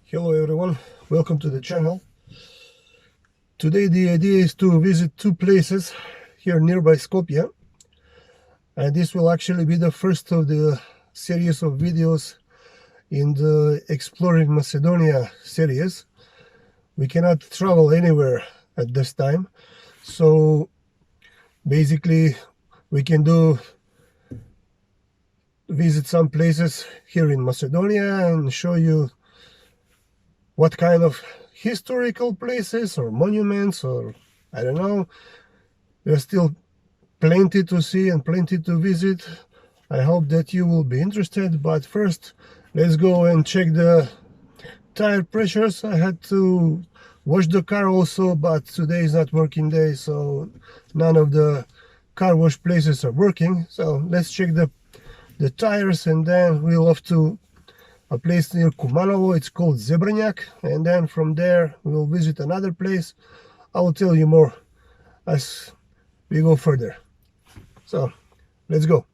Hello everyone, welcome to the channel. Today the idea is to visit two places here nearby Skopje, and this will actually be the first of the series of videos in the Exploring Macedonia series. We cannot travel anywhere at this time, so basically we can visit some places here in Macedonia and show you what kind of historical places or monuments, or I don't know. There's still plenty to see and plenty to visit. I hope that you will be interested, but first let's go and check the tire pressures. I had to wash the car also, but today is not working day, so none of the car wash places are working. So let's check the tires, and then we'll off to a place near Kumanovo. It's called Zebrnjak, and then from there we will visit another place. I will tell you more as we go further. So let's go.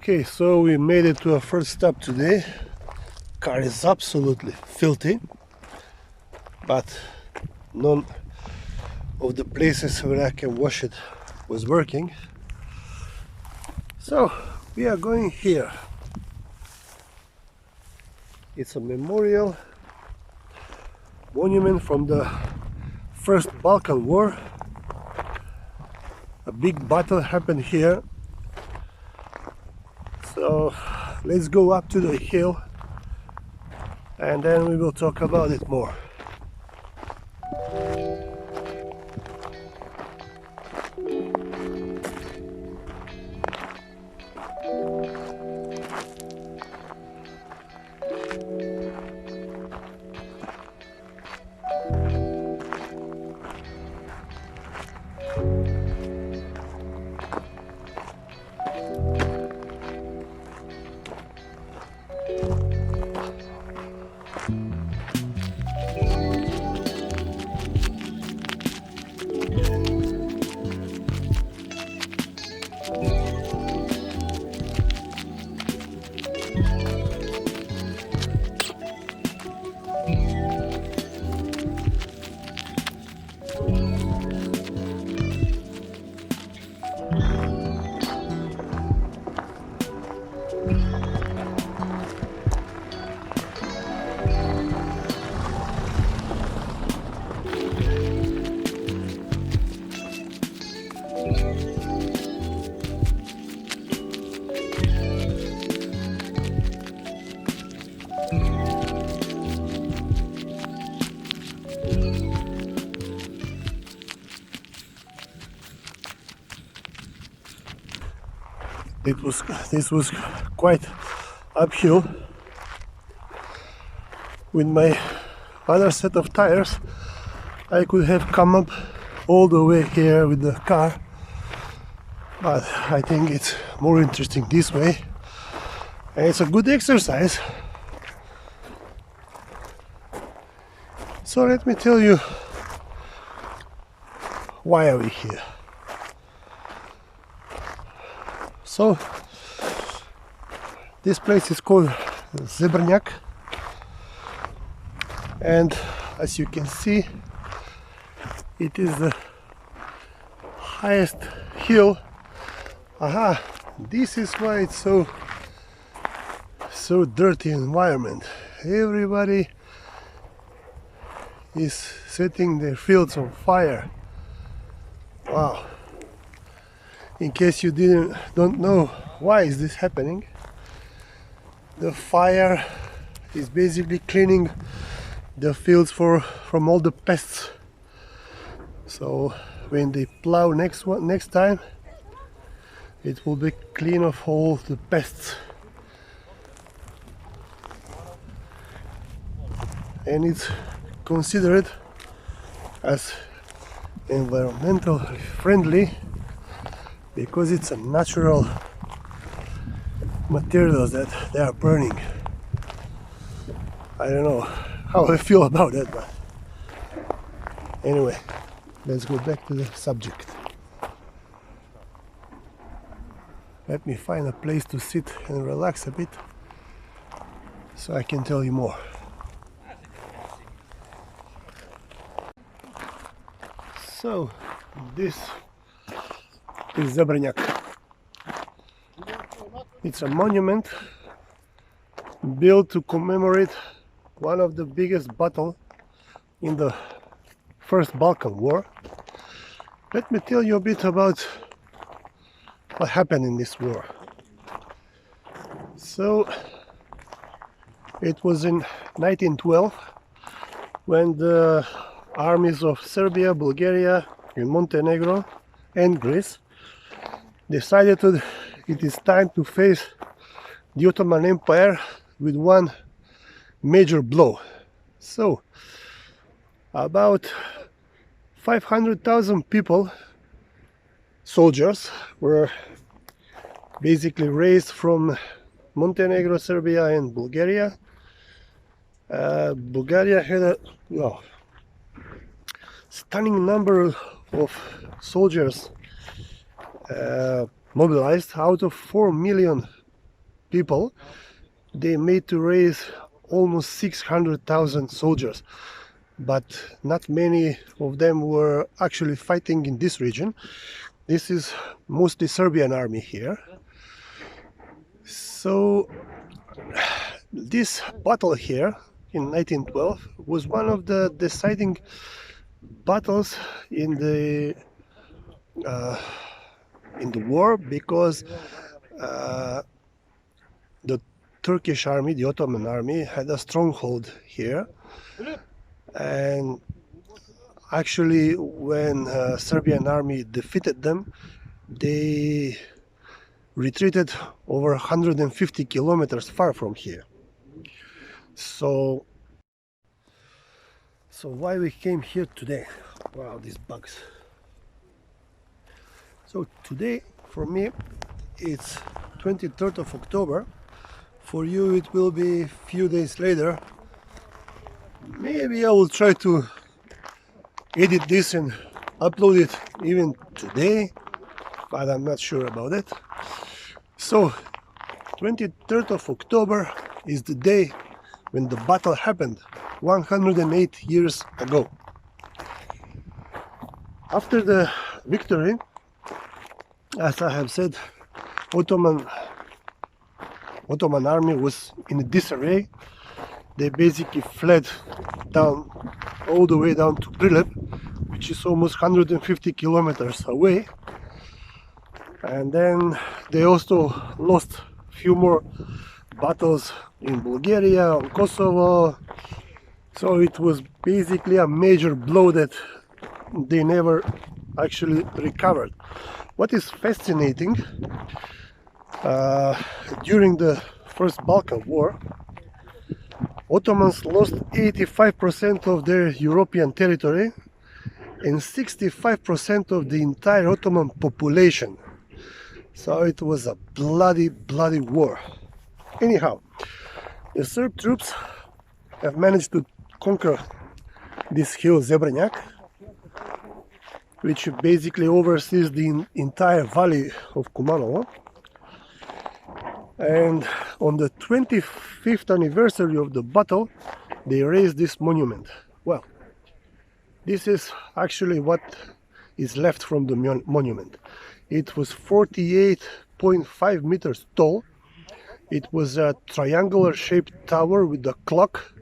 Okay, so we made it to our first stop today. Car is absolutely filthy, but none of the places where I can wash it was working. So we are going here. It's a memorial monument from the First Balkan War. A big battle happened here. So let's go up to the hill and then we will talk about it more. This was quite uphill. With my other set of tires I could have come up all the way here with the car, but I think it's more interesting this way and it's a good exercise. So let me tell you, why are we here? So this place is called Zebrnjak, and as you can see, it is the highest hill. Aha, this is why it's so dirty environment. Everybody is setting their fields on fire. Wow. In case you don't know why is this happening, the fire is basically cleaning the fields from all the pests. So when they plow next time, it will be clean of all the pests. And it's considered as environmentally friendly because it's a natural materials that they are burning. I don't know how I feel about that, but anyway, let's go back to the subject. Let me find a place to sit and relax a bit so I can tell you more. So this is Zebrnjak. It's a monument built to commemorate one of the biggest battles in the First Balkan War. Let me tell you a bit about what happened in this war. So it was in 1912 when the armies of Serbia, Bulgaria, and Montenegro and Greece decided it is time to face the Ottoman Empire with one major blow. So about 500,000 people, soldiers, were basically raised from Montenegro, Serbia and Bulgaria. Bulgaria had a stunning number of soldiers mobilized. Out of 4 million people, they made to raise almost 600,000 soldiers, but not many of them were actually fighting in this region. This is mostly Serbian army here. So this battle here in 1912 was one of the deciding battles in the war, because the Turkish army, the Ottoman army, had a stronghold here, and actually when Serbian army defeated them, they retreated over 150 kilometers far from here. So why we came here today? Wow, these bugs. So today for me it's 23rd of October. For you it will be a few days later. Maybe I will try to edit this and upload it even today, but I'm not sure about it. So 23rd of October is the day when the battle happened 108 years ago. After the victory, as I have said, Ottoman army was in disarray. They basically fled down, all the way down to Prilep, which is almost 150 kilometers away. And then they also lost a few more battles in Bulgaria, on Kosovo. So it was basically a major blow that they never actually recovered. What is fascinating, during the First Balkan War, Ottomans lost 85% of their European territory and 65% of the entire Ottoman population. So it was a bloody war. Anyhow, the Serb troops have managed to conquer this hill Zebrnjak, which basically oversees the entire valley of Kumanovo. And on the 25th anniversary of the battle, they raised this monument. Well, this is actually what is left from the monument. It was 48.5 meters tall. It was a triangular shaped tower with a clock.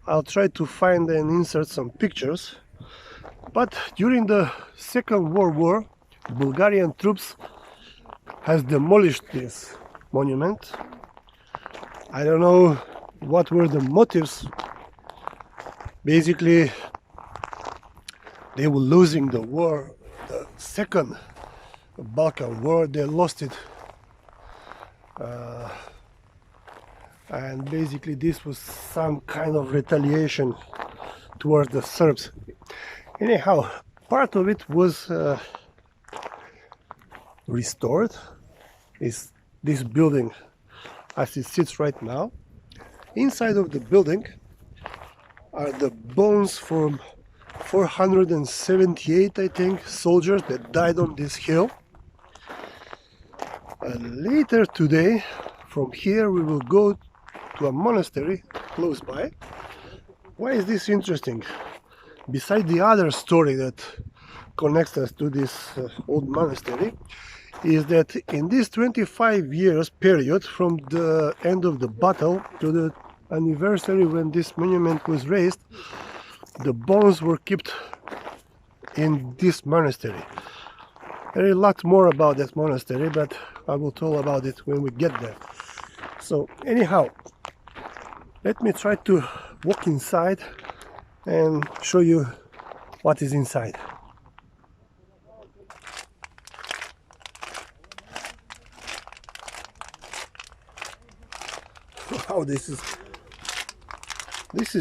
I'll try to find and insert some pictures. But during the Second World War, Bulgarian troops has demolished this monument. I don't know what were the motives. Basically, they were losing the war, the Second Balkan War. They lost it, and basically this was some kind of retaliation towards the Serbs. Anyhow, part of it was restored. Is this building as it sits right now. Inside of the building are the bones from 478, I think, soldiers that died on this hill. Later today, from here we will go to a monastery close by. Why is this interesting? Besides the other story that connects us to this old monastery, is that in this 25 years period from the end of the battle to the anniversary when this monument was raised, the bones were kept in this monastery. There is a lot more about that monastery, but I will tell about it when we get there. So anyhow, let me try to walk inside and show you what is inside. Wow, this is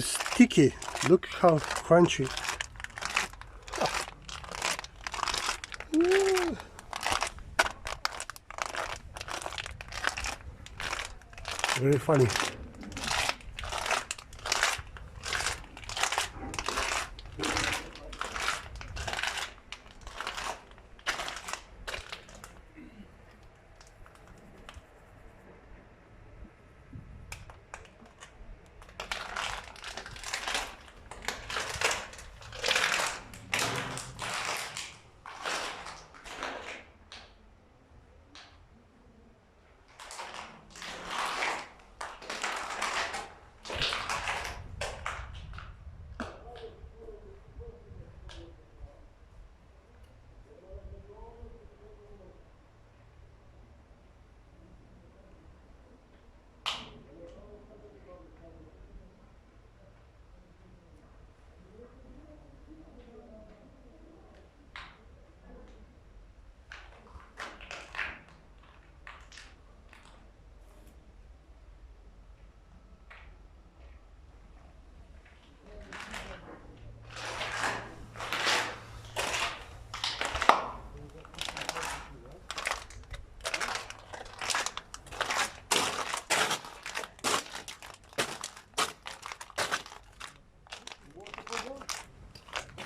sticky. Look how crunchy. Very funny.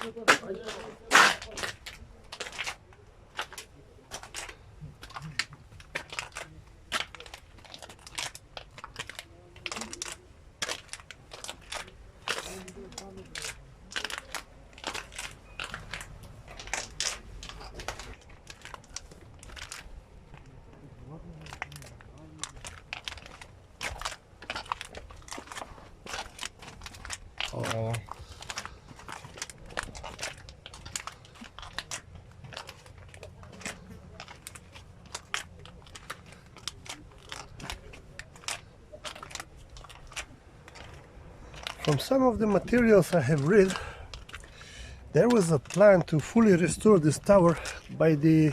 Oh. From some of the materials I have read, there was a plan to fully restore this tower by the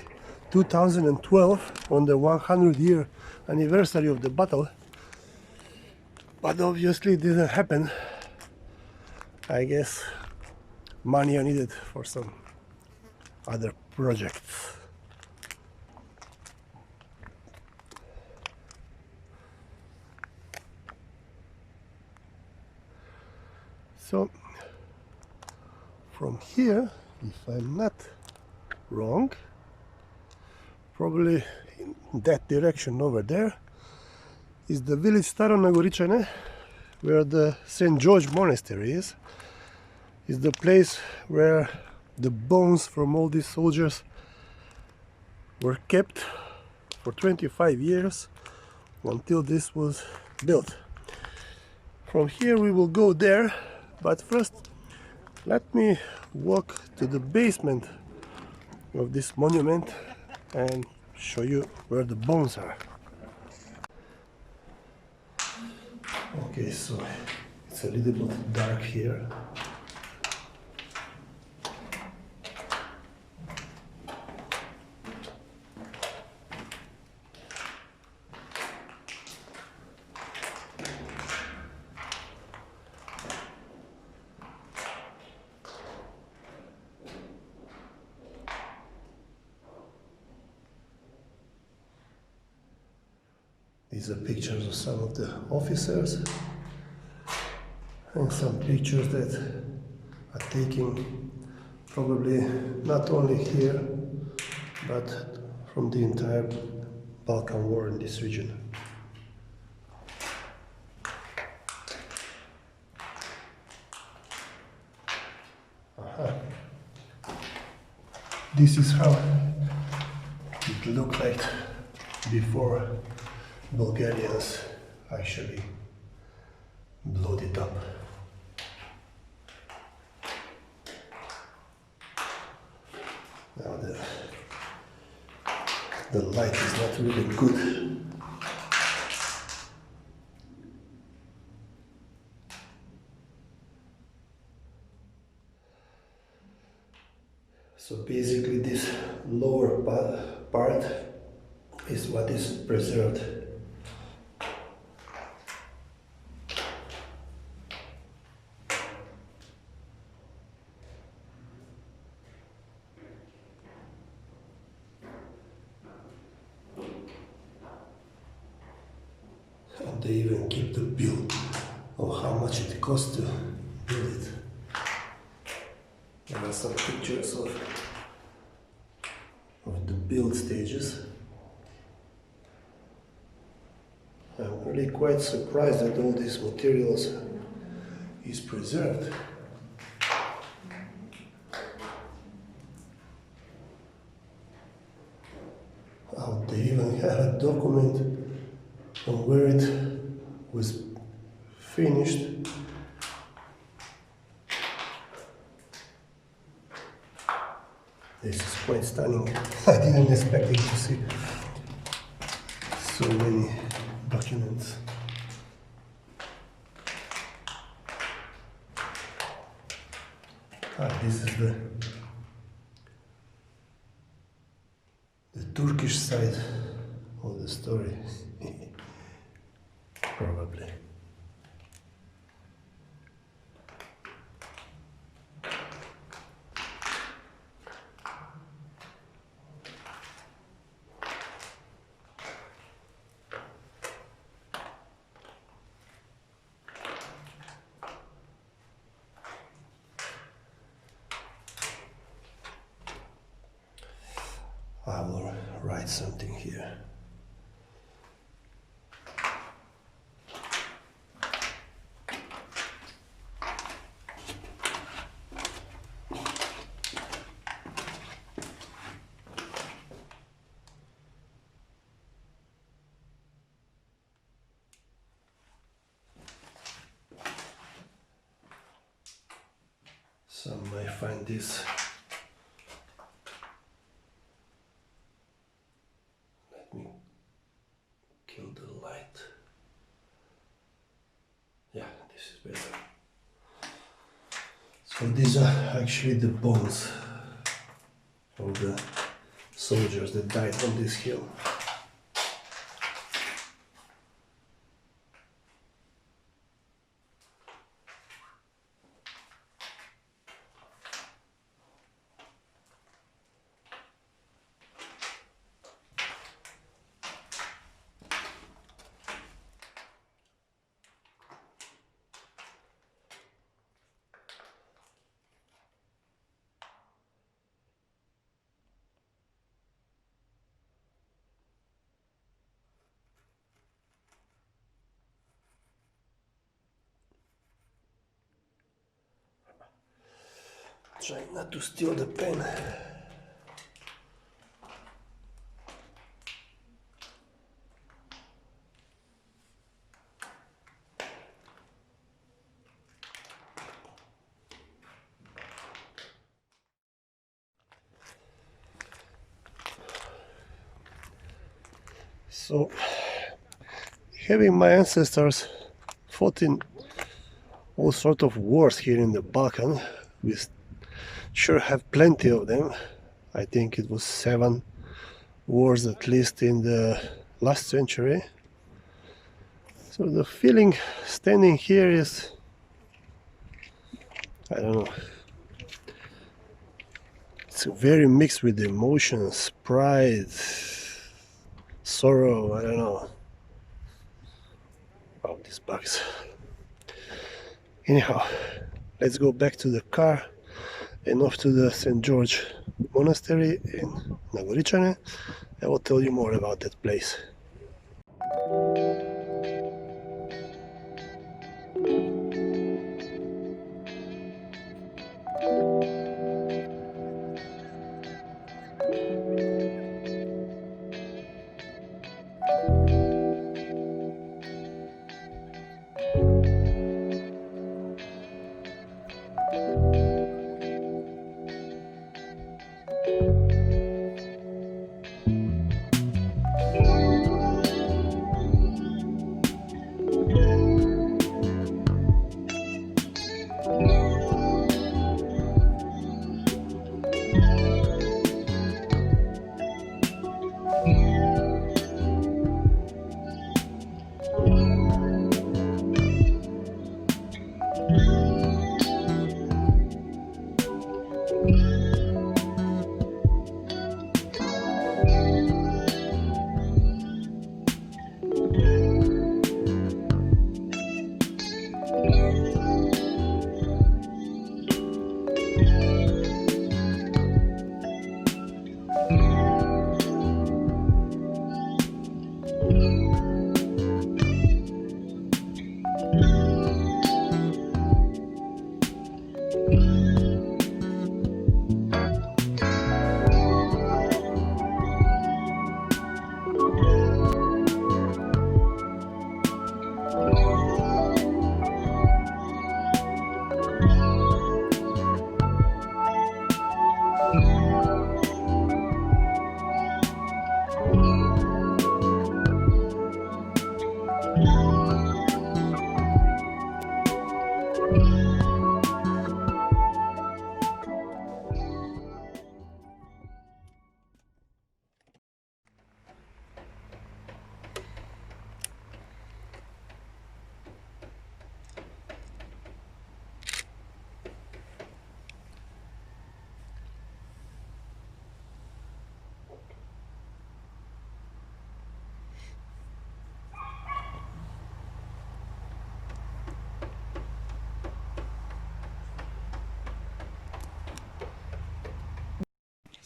2012 on the 100-year anniversary of the battle, but obviously it didn't happen. I guess money are needed for some other projects. So from here, if I'm not wrong, probably in that direction over there is the village Staro Nagoričane, where the St. George Monastery is the place where the bones from all these soldiers were kept for 25 years until this was built. From here we will go there, but first let me walk to the basement of this monument and show you where the bones are. Okay, so it's a little bit dark here. These are pictures of some of the officers and some pictures that are taken probably not only here but from the entire Balkan War in this region. This is how it looked like before Bulgarians actually blew it up. Now the light is not really good. So basically this lower part is what is preserved. And they even keep the bill of how much it costs to build it. There are some pictures of the build stages. I'm really quite surprised that all these materials is preserved. They even have a document on where it was finished. This is quite stunning. I didn't expect it to see so many documents. This is the Turkish side of the story, probably. I will write something here. Some may find this. Let me kill the light. Yeah, this is better. So these are actually the bones of the soldiers that died on this hill. Trying not to steal the pen. So, having my ancestors fought in all sorts of wars here in the Balkan, we sure have plenty of them. I think it was 7 wars at least in the last century. So the feeling standing here is, I don't know, it's very mixed with emotions, pride, sorrow, I don't know. Oh, these bugs. Anyhow, let's go back to the car and off to the St. George Monastery in Nagoričane. I will tell you more about that place.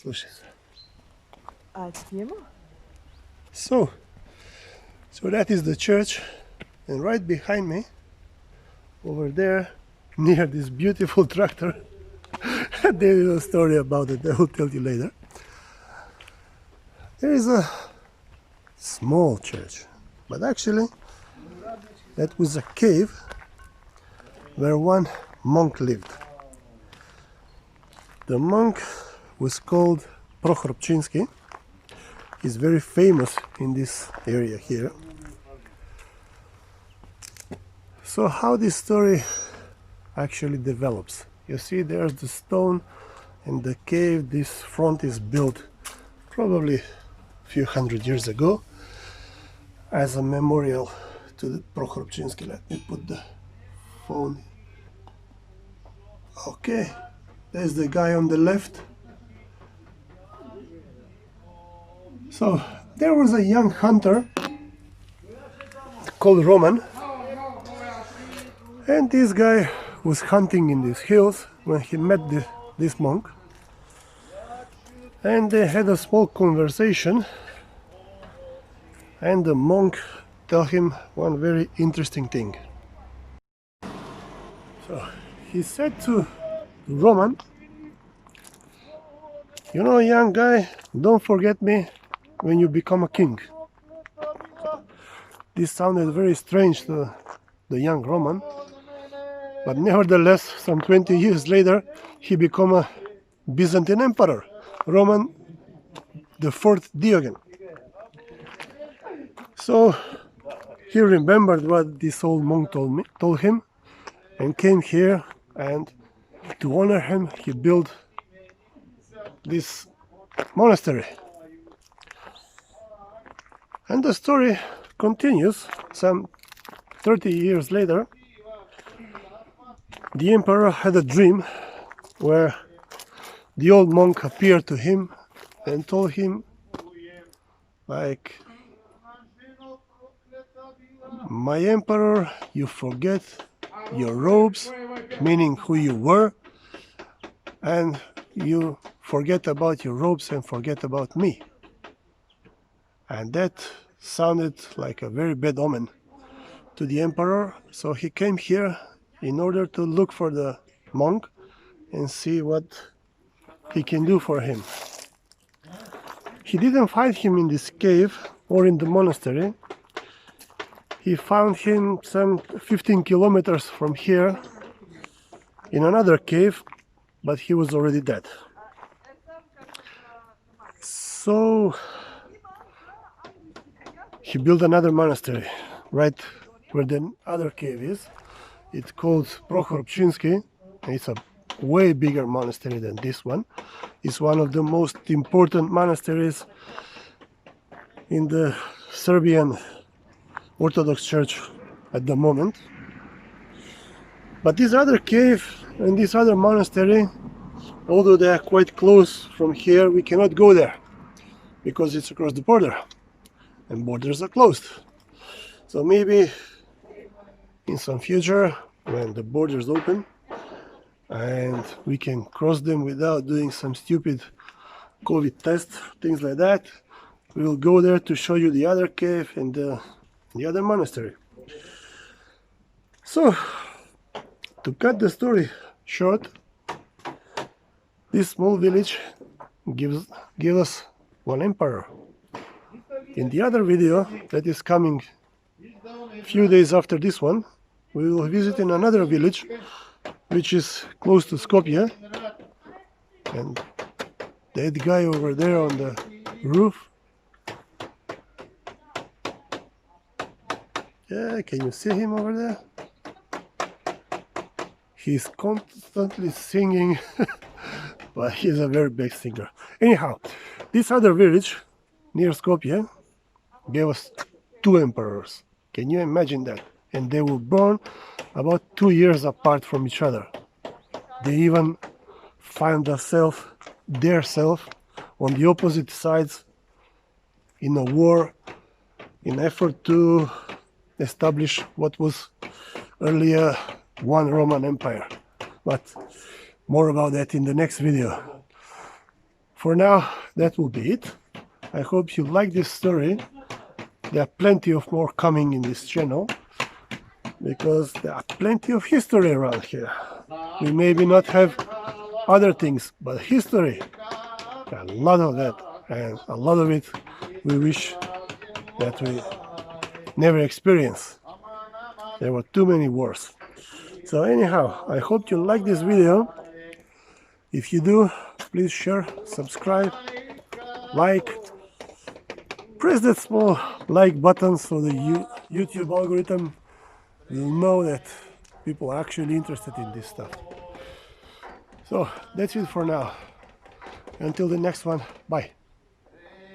Слушай, So that is the church, and right behind me, over there, near this beautiful tractor, there is a story about it I will tell you later. There is a small church, but actually that was a cave where one monk lived. The monk was called Prohorobčinski. He's very famous in this area here. So how this story actually develops? You see, there's the stone and the cave. This front is built probably a few hundred years ago as a memorial to the Prohorobčinski. Let me put the phone. Okay, there's the guy on the left. So there was a young hunter called Roman, and this guy was hunting in these hills when he met this monk, and they had a small conversation, and the monk told him one very interesting thing. So he said to Roman, "You know, young guy, don't forget me when you become a king." This sounded very strange to the young Roman, but nevertheless, some 20 years later, he became a Byzantine emperor, Roman the Fourth Diogen. So he remembered what this old monk told him, and came here, and to honor him, he built this monastery. And the story continues. Some 30 years later, the emperor had a dream where the old monk appeared to him and told him, like, "My emperor, you forget your robes," meaning who you were, "and you forget about your robes and forget about me." And that sounded like a very bad omen to the emperor, so he came here in order to look for the monk and see what he can do for him. He didn't find him in this cave or in the monastery. He found him some 15 kilometers from here in another cave, but he was already dead. So he built another monastery right where the other cave is. It's called Prohorobčinski, and it's a way bigger monastery than this one. It's one of the most important monasteries in the Serbian Orthodox Church at the moment. But this other cave and this other monastery, although they are quite close from here, we cannot go there because it's across the border, and borders are closed. So maybe in some future, when the borders open and we can cross them without doing some stupid COVID test, things like that, we will go there to show you the other cave and the other monastery. So, to cut the story short, this small village gives us one emperor. In the other video that is coming a few days after this one, we will visit in another village which is close to Skopje, and that guy over there on the roof, yeah, can you see him over there? He's constantly singing, but he's a very big singer. Anyhow, this other village near Skopje gave us two emperors. Can you imagine that? And they were born about 2 years apart from each other. They even found themselves on the opposite sides in a war in effort to establish what was earlier one Roman Empire. But more about that in the next video. For now, that will be it. I hope you like this story. There are plenty of more coming in this channel, because there are plenty of history around here. We maybe not have other things, but history, a lot of that, and a lot of it we wish that we never experience. There were too many wars. So anyhow, I hope you like this video. If you do, please share, subscribe, like, press that small like button so the YouTube algorithm will know that people are actually interested in this stuff. So that's it for now. Until the next one, bye.